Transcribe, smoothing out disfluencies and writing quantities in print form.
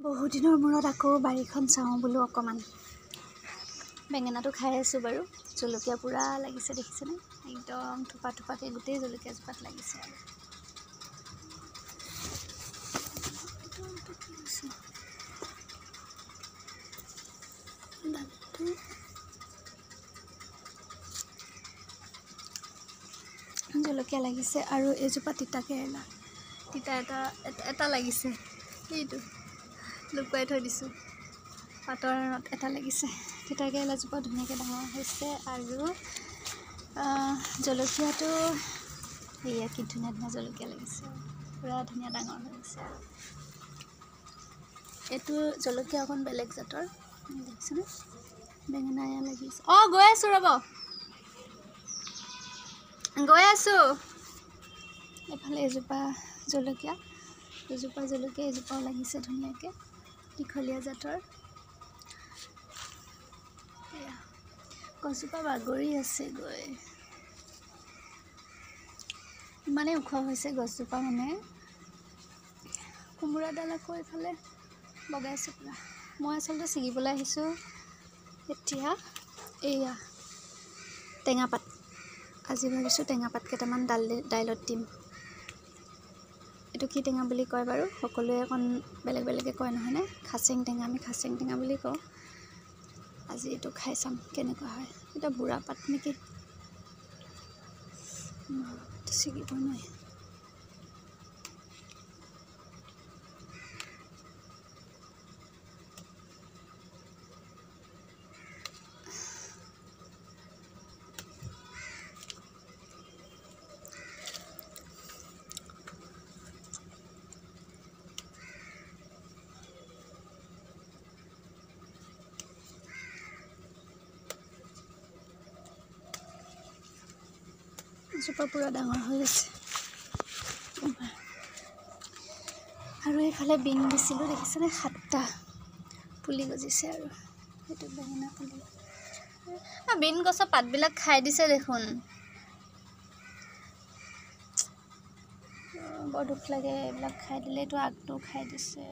বহুত দিনৰ মূৰত আকৌ বাৰীখন চাওঁ বোলো অকণমান। বেঙেনাটো খাই আছোঁ বাৰু। জলকীয়া পুৰা লাগিছে দেখিছেনে? একদম থোপা থোপাকৈ গোটেই জলকীয়া জোপাত লাগিছে আৰু। জলকীয়া লাগিছে আৰু এজোপা তিতা কেৰেলা। তিতা এটা লাগিছে, সেইটো লুকুৱাই থৈ দিছোঁ। পাতৰ এটা লাগিছে। তিতা কেৰেলাজোপা ধুনীয়াকৈ ডাঙৰ হৈছে আৰু জলকীয়াটো সেয়া কি ধুনীয়া ধুনীয়া জলকীয়া লাগিছে, পূৰা ধুনীয়া ডাঙৰ হৈ গৈছে। এইটো জলকীয়া অকণ বেলেগ জাতৰ, দেখিছেনে? বেঙেনা এয়া লাগিছে। গৈ আছোঁ ৰ'ব, গৈ আছোঁ। এইফালে এজোপা জলকীয়া, এজোপাও লাগিছে ধুনীয়াকৈ, দীঘলীয়া জাতৰ। এয়া গছজোপা বাগৰি আছে গৈ, ইমানেই ওখ হৈছে গছজোপা মানে। কোমোৰাডাল আকৌ এইফালে বগাইছে পূৰা। মই আচলতে ছিঙিবলৈ আহিছোঁ এতিয়া এয়া টেঙাপাত। আজি ভাবিছোঁ টেঙাপাত কেইটামান দাইলত দিম। এইটো কি টেঙা বুলি কয় বাৰু? সকলোৱে অকণ বেলেগ বেলেগে কয় নহয়নে? খাচেং টেঙা, আমি খাচেং টেঙা বুলি কওঁ। আজি এইটো খাই চাম কেনেকুৱা হয়। এটা বুঢ়া পাত নেকি? ছিগিব নোৱাৰি। জোপা পূৰা ডাঙৰ হৈ আছে। আৰু এইফালে বিন দিছিলোঁ দেখিছেনে? 7টা পুলি গজিছে আৰু সেইটো বেঙেনা পুলি। বিন গছৰ পাতবিলাক খাই দিছে দেখোন। বৰ দুখ লাগে, এইবিলাক খাই দিলে। এইটো আগটো খাই দিছে।